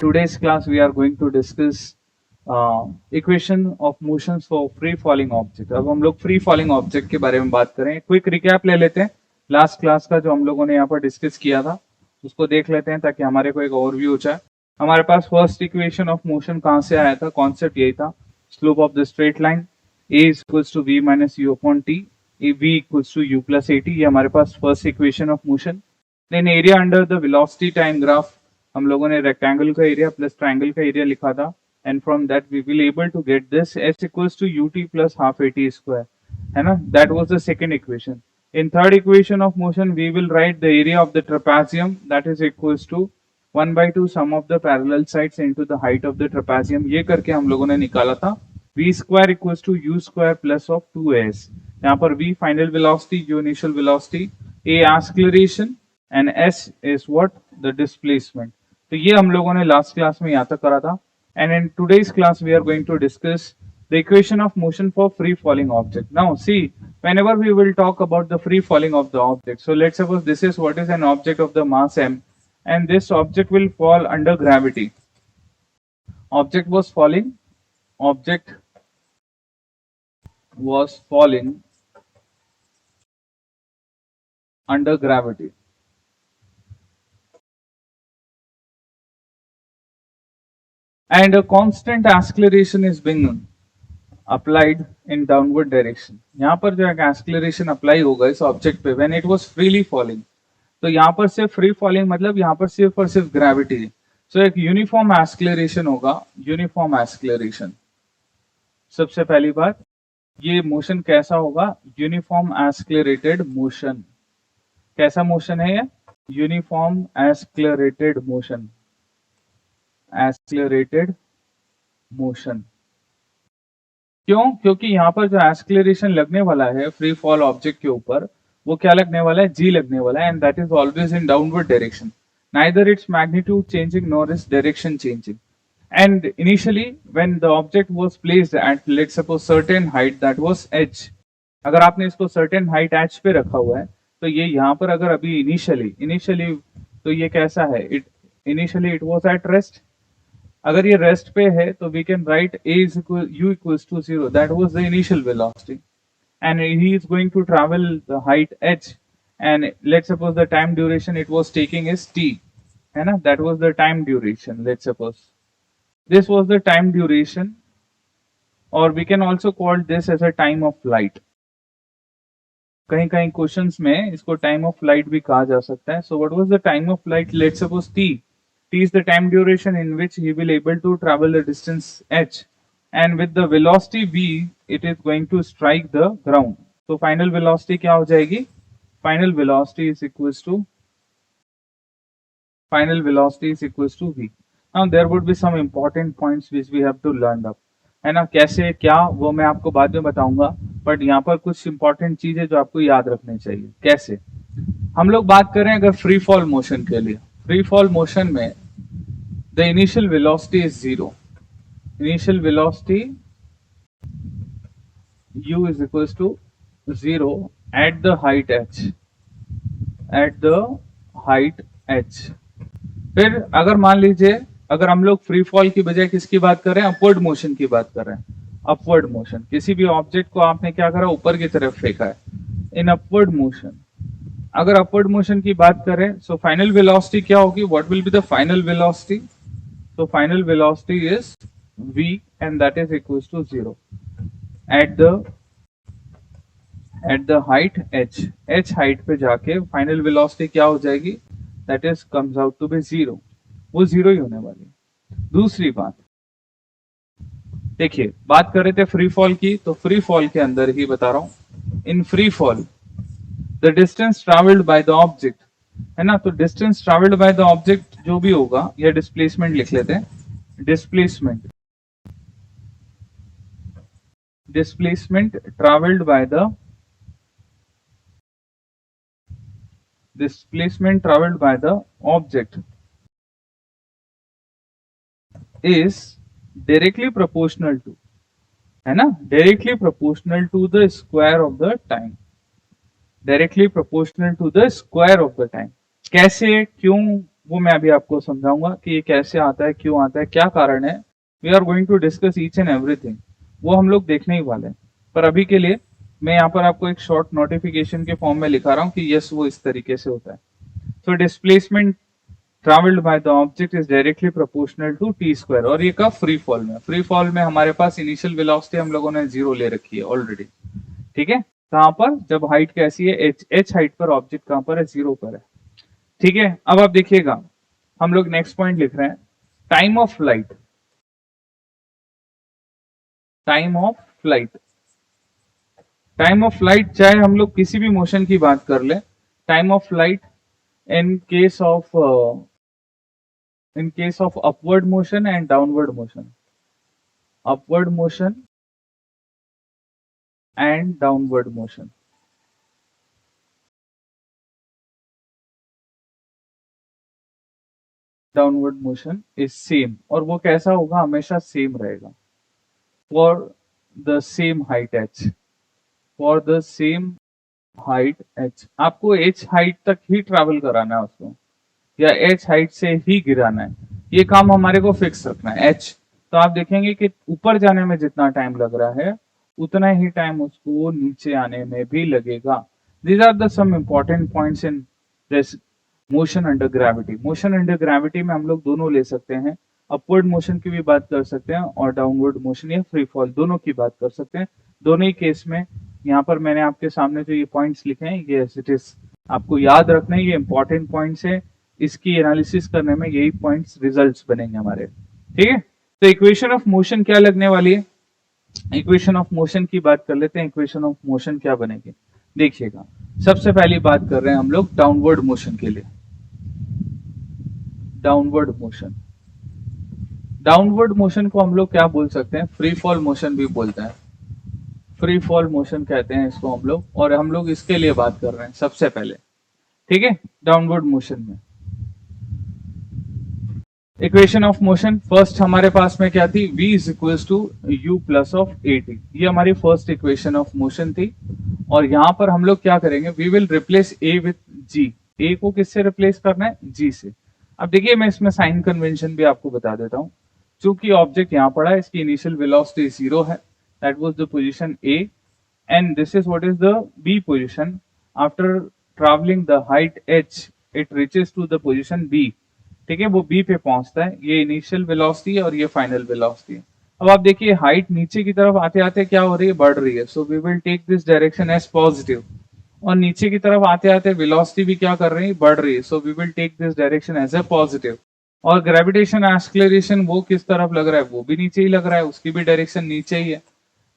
Today's class we are going to discuss equation of motions for free falling object. अब हम लोग free falling object के बारे में बात करें. क्विक रिकैप ले लेते हैं लास्ट क्लास का जो हम लोगों ने यहाँ पर डिस्कस किया था, उसको देख लेते हैं ताकि हमारे को एक ओवरव्यू हो जाए. हमारे पास फर्स्ट इक्वेशन ऑफ मोशन कहाँ से आया था, कॉन्सेप्ट यही था, slope of the straight line a is equals to v minus u upon t, v equals to u plus at. ये हमारे पास first equation of motion. Then area under the velocity time graph, हम लोगों ने rectangle का area plus triangle का area लिखा था, and from that we will able to get this s equals to ut plus half at square, है ना. That was the second equation. In third equation of motion we will write the area of the trapezium, that is equals to 1/2 some of the parallel sides into the height of the trapezium. ये करके हम लोगों ने निकाला था v square equals to u square plus of 2s. यहाँ पर v final velocity, u initial velocity, a acceleration and s is what, the displacement. तो ये हम लोगों ने लास्ट क्लास में यहाँ तक करा था. And in today's class we are going to discuss the equation of motion for free falling object. Now see, whenever we will talk about the free falling of the object, so let's suppose this is what is an object of the mass m, and this object will fall under gravity. Object was falling under gravity. And a constant acceleration is being applied in downward direction. यहाँ पर जो एक acceleration apply होगा इस object पे when it was freely falling, तो यहाँ पर सिर्फ free falling मतलब यहाँ पर सिर्फ और सिर्फ gravity. So एक uniform acceleration होगा, uniform acceleration. सबसे पहली बात, ये मोशन कैसा होगा, यूनिफॉर्म एक्सेलरेटेड मोशन. कैसा मोशन है ये, uniform accelerated motion. Accelerated motion क्यों, क्योंकि यहाँ पर जो एक्सेलरेशन लगने वाला है फ्री फॉल ऑब्जेक्ट के ऊपर, वो क्या लगने वाला है, जी लगने वाला है, and that is always in downward direction. Neither its magnitude changing nor its direction changing. And initially when the object was placed at, let's suppose, certain height, that was h. अगर आपने इसको certain height h पे रखा हुआ है, तो ये यहाँ पर अगर अभी initially तो ये कैसा है, initially it was at rest. अगर ये rest पे है तो we can write a is u equals to 0. That was the initial velocity, and he is going to travel the height h, and let's suppose the time duration it was taking is t, है ना. That was the time duration. Let's suppose this was the time duration, or we can also call this as a time of flight. कहीं कहीं questions में इसको time of flight भी कहा जा सकता है. So what was the time of flight, let's suppose t. t is the time duration in which he will able to travel the distance h, and with the velocity v it is going to strike the ground. So final velocity क्या हो जाएगी, final velocity is equals to v. Now there would be some important points which we have to learn up, है ना. कैसे क्या वो मैं आपको बाद में बताऊंगा, बट यहाँ पर कुछ इंपॉर्टेंट चीजें जो आपको याद रखनी चाहिए. कैसे, हम लोग बात करें अगर फ्री फॉल मोशन के लिए, फ्री फॉल मोशन में the initial velocity is 0. Initial velocity u is equals to 0 at the height h. फिर अगर मान लीजिए, अगर हम लोग फ्री फॉल की बजाय किसकी बात कर रहे हैं, अपवर्ड मोशन की बात कर रहे हैं. अपवर्ड मोशन, किसी भी ऑब्जेक्ट को आपने क्या करा, ऊपर की तरफ फेंका है. इन अपवर्ड मोशन, अगर अपवर्ड मोशन की बात करें, सो फाइनल वेलोसिटी क्या होगी, what will be the final velocity. So final velocity is v and that is equals to 0 at the height h height पे जाके फाइनल वेलोसिटी क्या हो जाएगी, that is comes out to be 0. वो 0 ही होने वाली है. दूसरी बात देखिए, बात कर रहे थे फ्री फॉल की, तो फ्री फॉल के अंदर ही बता रहा हूं, in free fall the distance travelled by the object, है ना. तो distance travelled by the object जो भी होगा, या डिस्प्लेसमेंट लिख लेते हैं, displacement travelled by the object is directly proportional to, है ना, directly proportional to the square of the time. Directly proportional to the square of the time. कैसे, क्यों, वो मैं अभी आपको समझाऊंगा कि ये कैसे आता है, क्यों आता है, क्या कारण है। We are going to discuss each and everything, वो हम लोग देखने ही वाले हैं। पर अभी के लिए मैं यहाँ पर आपको एक शॉर्ट नोटिफिकेशन के फॉर्म में लिखा रहा हूँ कि यस वो इस तरीके से होता है। So displacement travelled by the object is directly proportional to T square, और ये कब फ्री फॉल में, फ्री फॉल में हमारे पास इनिशियल वेलोसिटी हम लोगों ने 0 ले रखी है ऑलरेडी। ठीक है, कहां पर, जब हाइट कैसी है, एच हाइट पर ऑब्जेक्ट कहां पर है, 0 पर है। ठीक है, अब आप देखिएगा हम लोग नेक्स्ट पॉइंट लिख रहे हैं, time of flight. Time of flight, time of flight चाहे हम लोग किसी भी मोशन की बात कर ले, time of flight in case of upward motion and downward motion, upward motion and downward motion, downward motion is same, और वो कैसा होगा, हमेशा सेम रहेगा, for the same height h, for the same height h। आपको h height तक ही travel कराना है उसको, या h हाइट से ही गिराना है, ये काम हमारे को फिक्स रखना है h। तो आप देखेंगे कि ऊपर जाने में जितना टाइम लग रहा है उतना ही टाइम उसको नीचे आने में भी लगेगा। These are the some important points in this motion under gravity. Motion under gravity में हम लोग दोनों ले सकते हैं, अपवर्ड मोशन की भी बात कर सकते हैं और डाउनवर्ड मोशन या फ्री फॉल दोनों की बात कर सकते हैं। दोनों ही केस में यहाँ पर मैंने आपके सामने जो ये पॉइंट्स लिखे हैं, ये एज इट इज आपको याद रखना है, ये इंपॉर्टेंट पॉइंट्स है, इसकी एनालिसिस करने में यही पॉइंट्स रिजल्ट्स बनेंगे हमारे। ठीक है, तो इक्वेशन ऑफ मोशन क्या लगने वाली है, इक्वेशन ऑफ मोशन की बात कर लेते हैं। इक्वेशन ऑफ मोशन क्या बनेगी, देखिएगा सबसे पहली बात कर रहे हैं हम लोग डाउनवर्ड मोशन के लिए। डाउनवर्ड मोशन, डाउनवर्ड मोशन को हम लोग क्या बोल सकते हैं, फ्री फॉल मोशन भी बोलते हैं, फ्री फॉल मोशन कहते हैं इसको हम लोग, और हम लोग इसके लिए बात कर रहे हैं सबसे पहले। ठीक है, डाउनवर्ड मोशन में इक्वेशन ऑफ मोशन फर्स्ट हमारे पास में क्या थी, v is equal to U plus of A T, ये हमारी फर्स्ट इक्वेशन ऑफ मोशन थी। और यहां पर हम लोग क्या करेंगे, we will replace a with g, a को किससे रिप्लेस करना है, g से। अब देखिए मैं इसमें साइन कन्वेंशन भी आपको बता देता हूं, चूंकि ऑब्जेक्ट यहां पड़ा है, इसकी इनिशियल वेलोसिटी 0 है, that was the position a, and this is what is the b position, after traveling the height h it reaches to the position b। ठीक है, वो बी पे पहुंचता है, ये इनिशियल वेलोसिटी है और ये फाइनल वेलोसिटी है। अब आप देखिए हाइट नीचे की तरफ आते आते क्या हो रही है, बढ़ रही है, so we will take this direction as positive. और नीचे की तरफ आते आते वेलोसिटी भी क्या कर रही है, बढ़ रही है, so we will take this direction as a positive. और ग्रेविटेशन एक्सलेरेशन वो किस तरफ लग रहा है, वो भी नीचे ही लग रहा है, उसकी भी डायरेक्शन नीचे ही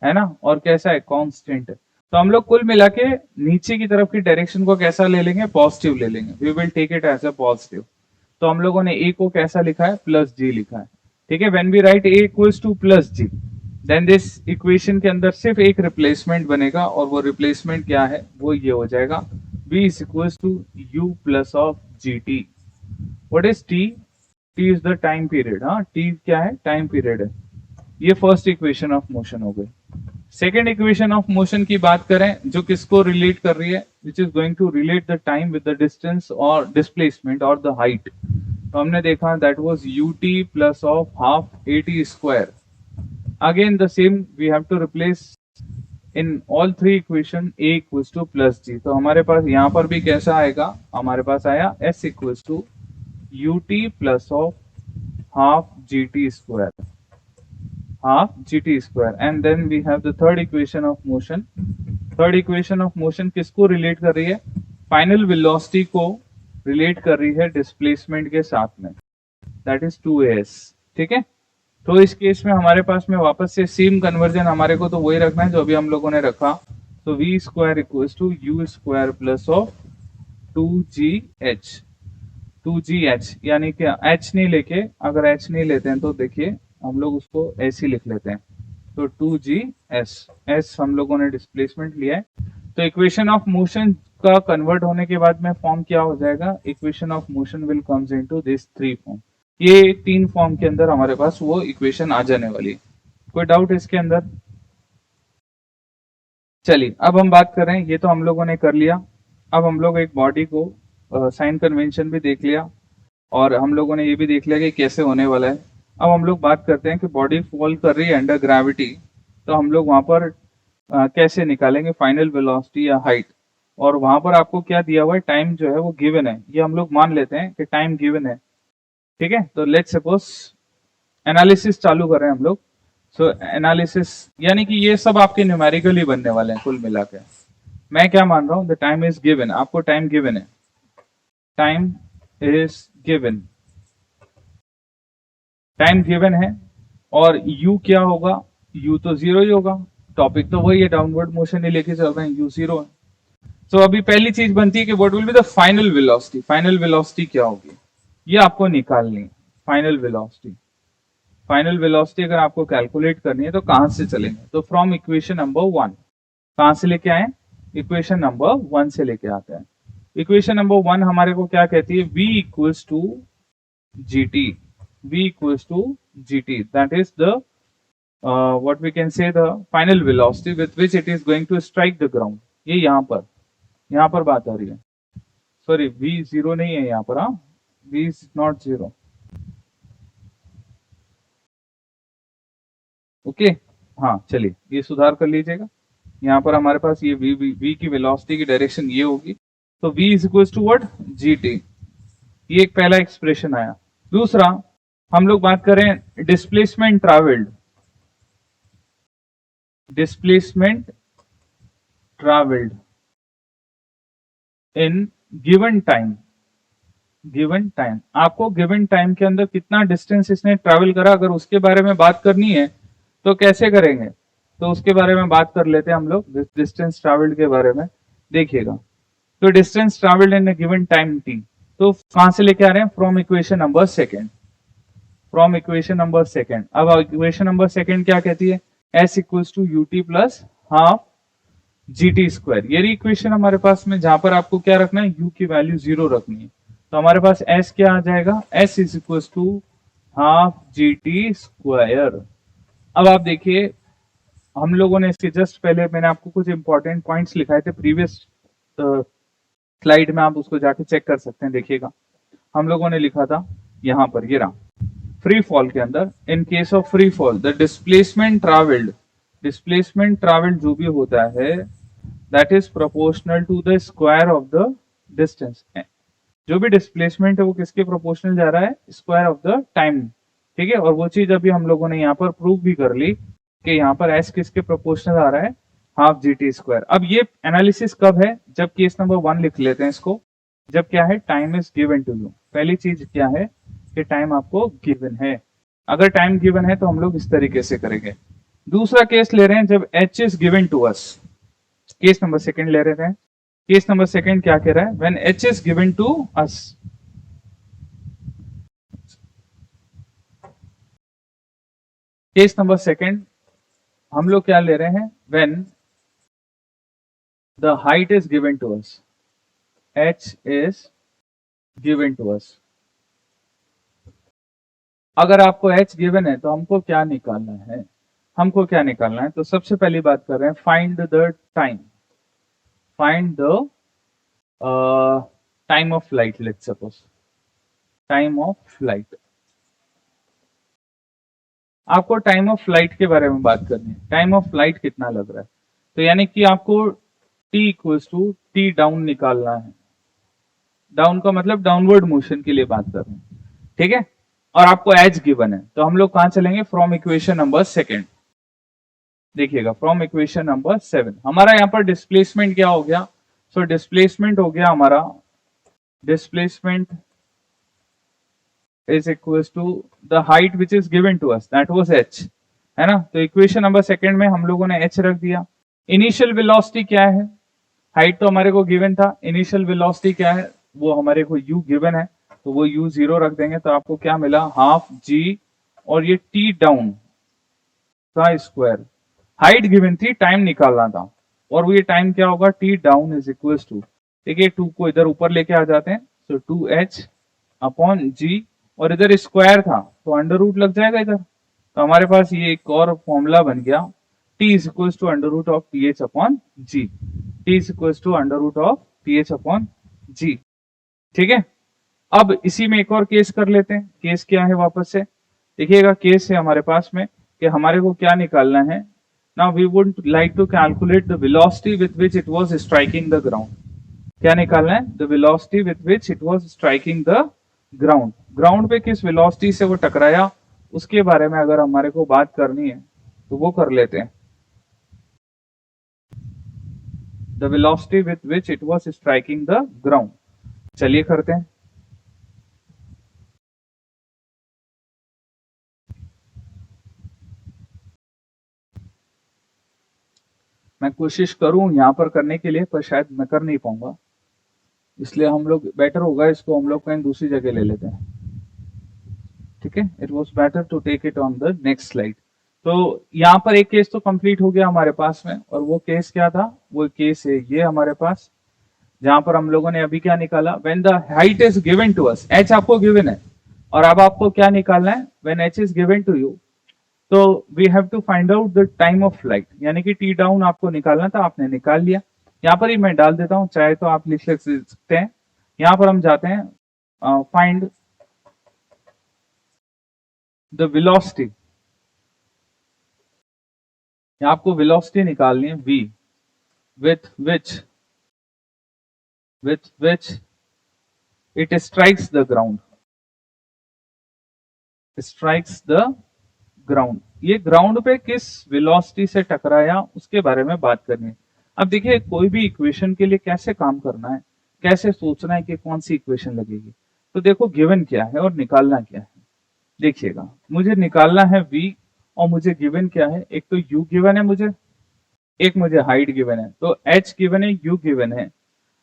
है ना, और कैसा है, कांस्टेंट है। तो हम लोग कुल मिला के नीचे की तरफ की डायरेक्शन को कैसा ले लेंगे, पॉजिटिव ले लेंगे, we will take it as a positive. तो हम लोगों ने a को कैसा लिखा है, प्लस जी लिखा है। ठीक है, when we write a equals to plus G, then this equation के अंदर सिर्फ एक रिप्लेसमेंट बनेगा, और वो रिप्लेसमेंट क्या है, वो ये हो जाएगा, v is equals to u plus of G T. What is t, t is the time period, हाँ t क्या है, टाइम पीरियड है। ये फर्स्ट इक्वेशन ऑफ मोशन हो गई। सेकेंड इक्वेशन ऑफ मोशन की बात करें, जो किसको रिलेट कर रही है, which is going to relate the time with the distance और डिस्प्लेसमेंट और द हाइट। तो हमने देखा that was ut plus of half at square. Again the same we have to replace in all three equation a equals to plus g. तो हमारे पास यहाँ पर भी कैसा आएगा, हमारे पास आया s equals to ut plus of half gt square, half gt square, and then we have the third equation of motion। Third equation of motion किसको रिलेट कर रही है, फाइनल वेलोसिटी को रिलेट कर रही है डिस्प्लेसमेंट के साथ में, दैट इज 2as। ठीक है, तो इस केस में हमारे पास में वापस से सेम कन्वर्जन हमारे को तो वही रखना है जो अभी हम लोगों ने रखा। तो v square equals to u square plus of 2gh, 2gh यानी कि h नहीं लेके, अगर h नहीं लेते हैं तो देखिए हम लोग उसको ऐसे लिख लेते हैं, तो 2gs, s हम लोगों ने डिस्प्लेसमेंट लिया है। तो इक्वेशन ऑफ मोशन का कन्वर्ट होने के बाद में फॉर्म क्या हो जाएगा, equation of motion will comes into this three form. ये तीन फॉर्म के अंदर हमारे पास वो इक्वेशन आ जाने वाली है। कोई डाउट इसके अंदर? चलिए अब हम बात कर रहे हैं, ये तो हम लोगों ने कर लिया। अब हम लोग एक बॉडी को साइन कन्वेंशन भी देख लिया, और हम लोगों ने ये भी देख लिया कि कैसे होने वाला है। अब हम लोग बात करते हैं कि बॉडी फॉल कर रही है अंडर ग्रेविटी, तो हम लोग वहां पर कैसे निकालेंगे फाइनल वेलोसिटी या हाइट। और वहां पर आपको क्या दिया हुआ है, टाइम जो है वो गिवन है, ये हम लोग मान लेते हैं कि टाइम गिवन है। ठीक है, तो लेट्स सपोज एनालिसिस चालू कर रहे हैं हम लोग। सो एनालिसिस यानी कि ये सब आपके न्यूमेरिकल ही बनने वाले हैं कुल मिला के। मैं क्या मान रहा हूँ, द टाइम इज गिवन, आपको टाइम गिवन है, time is given, time given है। और u क्या होगा, u तो जीरो ही होगा, टॉपिक तो वही है, डाउनवर्ड मोशन ही लेके चल रहे हैं, u जीरो है। तो अभी पहली चीज बनती है कि what will be the final velocity, final velocity क्या होगी, ये आपको निकालनी है। फाइनल वेलोसिटी, फाइनल वेलोसिटी अगर आपको कैलकुलेट करनी है तो कहां से चलेंगे, तो फ्रॉम इक्वेशन नंबर 1। कहां से लेके आए, इक्वेशन नंबर 1 से लेके आते हैं। इक्वेशन नंबर 1 हमारे को क्या कहती है, v equals to gt, v equals to gt, that is the what we can say the final velocity with which it is going to strike the ground। ये यहाँ पर बात आ रही है, सॉरी v जीरो नहीं है यहाँ पर, हाँ v is not zero। Okay हाँ चलिए ये सुधार कर लीजिएगा, यहाँ पर हमारे पास ये v की वेलोसिटी की डायरेक्शन ये होगी, तो v is equal to what, gt। ये एक पहला एक्सप्रेशन आया। दूसरा हम लोग बात करें displacement travelled, displacement travelled in given time, given time, आपको गिवन टाइम के अंदर कितना डिस्टेंस इसने ट्रैवल करा, अगर उसके बारे में बात करनी है तो कैसे करेंगे, तो उसके बारे में बात कर लेते हैं हम लोग, डिस्टेंस ट्रैवल्ड के बारे में। देखिएगा, तो distance travelled in given time t, तो कहां से लेके आ रहे हैं, from equation number second, from equation number second. अब इक्वेशन नंबर सेकेंड क्या कहती है, s equals to ut plus half gt square. ये रही इक्वेशन हमारे पास में, जहां पर आपको क्या रखना है, u की वैल्यू 0 रखनी है। तो हमारे पास s क्या आ जाएगा, s is equals to half gt square. अब आप देखिए, हम लोगों ने इसके जस्ट पहले मैंने आपको कुछ इंपॉर्टेंट पॉइंट्स लिखाए थे प्रीवियस स्लाइड में, आप उसको जाके चेक कर सकते हैं। देखिएगा, हम लोगों ने लिखा था यहाँ पर, ये रहा, फ्री फॉल के अंदर, in case of free fall the displacement travelled, displacement travelled जो भी होता है that is proportional to the square of the distance. जो भी डिस्प्लेसमेंट है वो किसके प्रोपोर्शनल जा रहा है, स्क्वायर ऑफ द टाइम। ठीक है, और वो चीज अभी हम लोगों ने यहाँ पर प्रूव भी कर ली कि यहाँ पर s किसके प्रोपोर्शनल आ रहा है, हाफ gt स्क्वायर। अब ये एनालिसिस कब है, जब केस नंबर 1 लिख लेते हैं इसको, जब क्या है, time is given to you. पहली चीज क्या है कि टाइम आपको गिवन है, अगर टाइम गिवन है तो हम लोग इस तरीके से करेंगे। दूसरा केस ले रहे हैं जब h is given to us, case number second ले रहे हैं। केस नंबर सेकंड क्या कह रहा है, when h is given to us, case number second हम लोग क्या ले रहे हैं, when the height is given to us, h is given to us. अगर आपको h गिवन है तो हमको क्या निकालना है, हमको क्या निकालना है, तो सबसे पहली बात कर रहे हैं, find the time, find the time of flight, let's suppose time of flight. आपको टाइम ऑफ फ्लाइट के बारे में बात करनी है, टाइम ऑफ फ्लाइट कितना लग रहा है, तो यानी कि आपको t equals to T down निकालना है। डाउन का मतलब डाउनवर्ड मोशन के लिए बात कर रहे हैं, ठीक है, और आपको h गिवन है, तो हम लोग कहां चलेंगे, फ्रॉम इक्वेशन नंबर सेकेंड। देखिएगा, फ्रॉम इक्वेशन नंबर 7 हमारा यहाँ पर डिस्प्लेसमेंट क्या हो गया, सो डिस्प्लेसमेंट हो गया हमारा, displacement is equals to the height which is given to us, that was h, है ना। तो इक्वेशन नंबर सेकंड में हम लोगों ने h रख दिया। इनिशियल वेलोसिटी क्या है, हाइट तो हमारे को गिवन था, इनिशियल वेलोसिटी क्या है, वो हमारे को u गिवन है, तो वो u 0 रख देंगे, तो आपको क्या मिला, हाफ g, और ये t डाउन का स्क्वायर। हाइट गिवन थी, टाइम निकालना था, और वो ये टाइम क्या होगा, t down is equals to, देखिए 2 को इधर ऊपर लेके आ जाते हैं, सो 2h अपॉन g, और इधर स्क्वायर था तो अंडर रूट लग जाएगा इधर, तो हमारे पास ये एक और फॉर्मूला बन गया, t is equals to under root of th upon g, t is equals to under root of th upon g। ठीक है, अब इसी में एक और केस कर लेते हैं। केस क्या है वापस से देखिएगा, केस है हमारे पास में कि हमारे को क्या निकालना है। Now we would like to calculate the velocity with which it was striking the ground. क्या निकालना है? The velocity with which it was striking the ground. Ground पे किस वेलोसिटी से वो टकराया उसके बारे में अगर हमारे को बात करनी है तो वो कर लेते हैं। The velocity with which it was striking the ground, चलिए करते हैं। मैं कोशिश करूं यहां पर करने के लिए, पर शायद मैं कर नहीं पाऊंगा, इसलिए हम लोग बेटर होगा इसको हम लोग कहीं दूसरी जगह ले लेते हैं। ठीक है, it was better to take it on the next slide. तो यहाँ पर एक केस तो कंप्लीट हो गया हमारे पास में, और वो केस क्या था? वो केस है ये हमारे पास, जहां पर हम लोगों ने अभी क्या निकाला, when the height is given to us, h आपको गिवन है, और अब आपको क्या निकालना है? When h is given to you, तो we have to find out the time of flight, यानी कि टी डाउन आपको निकालना था, आपने निकाल लिया। यहाँ पर ही मैं डाल देता हूँ, चाहे तो आप लिख सकते हैं। यहाँ पर हम जाते हैं फाइंड द वेलोसिटी, आपको वेलोसिटी निकालनी है v with which it strikes the ground, strikes the ground। ये ग्राउंड पे किस वेलोसिटी से टकराया उसके बारे में बात करनी है। अब देखिए, कोई भी इक्वेशन के लिए कैसे काम करना है, कैसे सोचना है कि कौन सी इक्वेशन लगेगी। तो देखो गिवन क्या है और निकालना क्या है। देखिएगा, मुझे निकालना है v और मुझे गिवन क्या है, एक तो u गिवन है मुझे, एक मुझे हाइट गिवन है, तो h गिवन है, u गिवन है।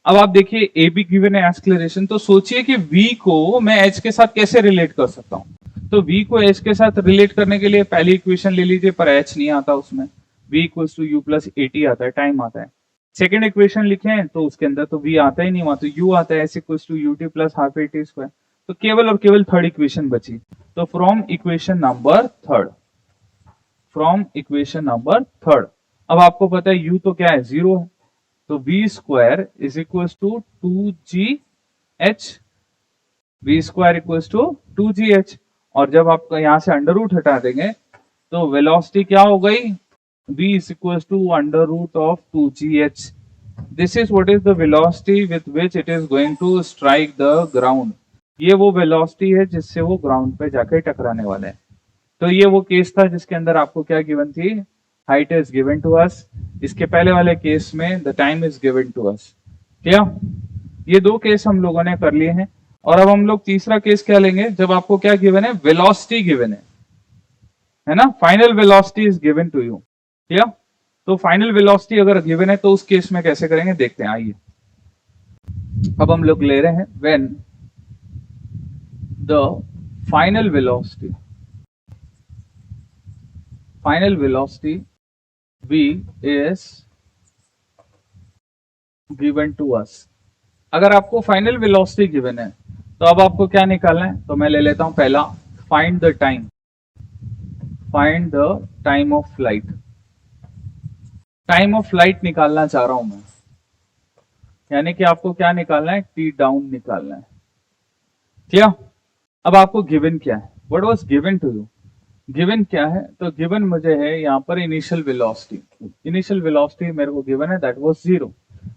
अब आप देखिए ए बी गिवन है एक्सलेरेशन, तो सोचिए कि v को मैं h के साथ कैसे रिलेट कर सकता हूं। तो v को h के साथ रिलेट करने के लिए पहली इक्वेशन ले लीजिए, पर h नहीं आता उसमें, v equals to U plus A T आता है, टाइम आता है। सेकेंड इक्वेशन लिखे तो उसके अंदर तो v आता ही नहीं, वहां तो u आता है, s equals to U T plus half A T square. तो केवल और केवल थर्ड इक्वेशन बची। तो from equation number third, from equation number third, अब आपको पता है u तो क्या है, 0 है, तो v square is equal to 2gh, v square equal to 2gh। और जब आप यहां से अंडर रूट हटा देंगे तो वेलोसिटी क्या हो गई, v is equal to under root of 2gh। This is what is the velocity with which it is going to strike the ground. ये वो वेलोसिटी है जिससे वो ग्राउंड पे जाकर टकराने वाला है। तो ये वो केस था जिसके अंदर आपको क्या गिवन थी, height is given to us. इसके पहले वाले केस में the time is given to us. क्या ये दो केस हम लोगों ने कर लिए हैं, और अब हम लोग तीसरा केस क्या लेंगे, जब आपको क्या गिवन है, वेलोसिटी गिवन है ना, final velocity is given to you. क्या, तो फाइनल वेलोसिटी अगर गिवन है तो उस केस में कैसे करेंगे देखते हैं, आइए। अब हम लोग ले रहे हैं when the final velocity, final velocity v is given to us। अगर आपको फाइनल वेलोसिटी गिवन है तो अब आपको क्या निकालना है, तो मैं ले लेता हूं पहला, find the time, find the time of flight. Time of flight निकालना चाह रहा हूं मैं, यानी कि आपको क्या निकालना है, टी डाउन निकालना है। क्या, अब आपको गिवन क्या है, what was given to you, given क्या है, तो गिवन मुझे है यहाँ पर इनिशियल वेलोसिटी। इनिशियल वेलोसिटी मेरे को गिवन है, दैट वाज 0।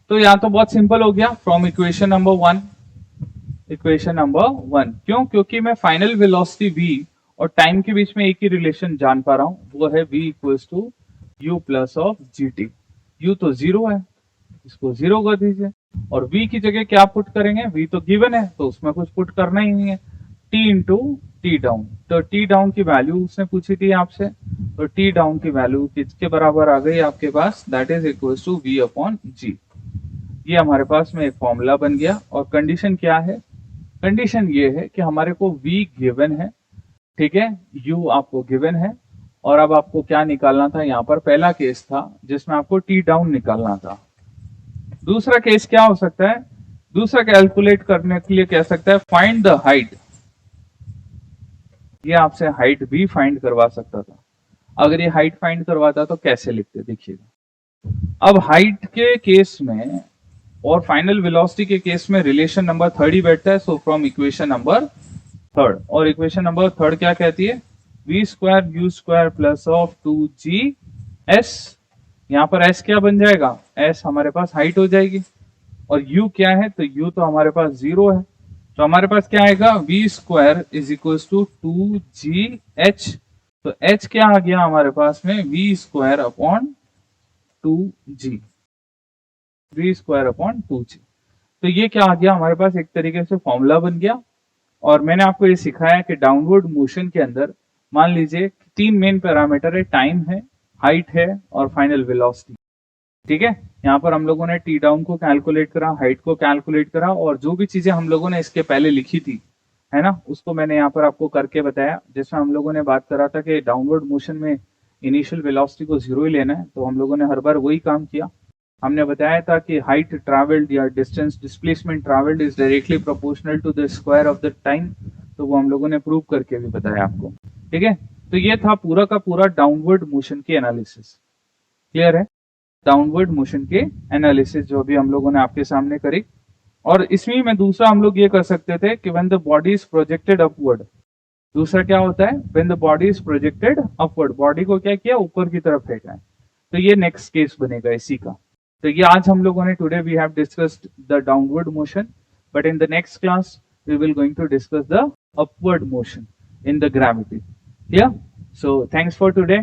तो यहाँ तो बहुत सिंपल हो गया, from equation number 1, equation number 1। क्यों? क्योंकि मैं फाइनल वेलोसिटी v और टाइम के बीच में एक ही रिलेशन जान पा रहा हूं, वो है v equals to u plus of gt। u तो 0 है, इसको 0 कर दीजिए, और v की जगह क्या पुट करेंगे, v तो गिवन है तो उसमें कुछ पुट करना ही नहीं है, t इंटू टी डाउन। तो टी डाउन की वैल्यू उसने पूछी थी आपसे, तो टी डाउन की वैल्यू किसके बराबर आ गई आपके पास, that is equal to v upon g। ये हमारे पास में एक फॉर्मूला बन गया। और कंडीशन क्या है, कंडीशन ये है कि हमारे को v गिवन है, ठीक है, u आपको गिवन है, और अब आपको क्या निकालना था, यहाँ पर पहला केस था जिसमें आपको टी डाउन निकालना था। दूसरा केस क्या हो सकता है, दूसरा कैलकुलेट करने के लिए कह सकता है फाइंड द हाइट। ये आपसे हाइट भी फाइंड करवा सकता था। अगर ये हाइट फाइंड करवाता तो कैसे लिखते, देखिएगा। अब हाइट के केस में और फाइनल वेलोसिटी के केस में रिलेशन नंबर थर्ड ही बैठता है, so from equation number third. और इक्वेशन नंबर थर्ड क्या कहती है, V square U square plus of 2g s। यहाँ पर s क्या बन जाएगा, s हमारे पास हाइट हो जाएगी, और u क्या है, तो u तो हमारे पास 0 है, तो हमारे पास क्या आएगा, V square is equal to 2gh। तो h क्या आ गया हमारे पास में, V square upon 2g, V square upon 2g। तो ये क्या आ गया हमारे पास, एक तरीके से फॉर्मूला बन गया। और मैंने आपको ये सिखाया कि डाउनवर्ड मोशन के अंदर मान लीजिए तीन मेन पैरामीटर है, टाइम है, हाइट है और फाइनल वेलोसिटी। ठीक है, यहाँ पर हम लोगों ने टी डाउन को कैलकुलेट करा, हाइट को कैलकुलेट करा, और जो भी चीजें हम लोगों ने इसके पहले लिखी थी, है ना, उसको मैंने यहाँ पर आपको करके बताया। जिसमें हम लोगों ने बात करा था कि डाउनवर्ड मोशन में इनिशियल वेलोसिटी को 0 ही लेना है, तो हम लोगों ने हर बार वही काम किया। हमने बताया था कि हाइट ट्रैवल्ड या distance displacement travelled is directly proportional to the square of the time, तो वो हम लोगों ने प्रूव करके भी बताया आपको। ठीक है, तो ये था पूरा का पूरा डाउनवर्ड मोशन के एनालिसिस। क्लियर है, डाउनवर्ड मोशन के एनालिसिस जो भी हम लोगों ने आपके सामने करी। और इसमें में दूसरा हम लोग ये कर सकते थे कि when the body is projected upward, दूसरा क्या होता है, when the body is projected upward, body को क्या किया, ऊपर की तरफ फेंका है, तो ये नेक्स्ट केस बनेगा इसी का। तो ये आज हम लोगों ने today we have discussed the downward motion, but in the next class we will going to discuss the upward motion in the gravity. Clear? So thanks for today.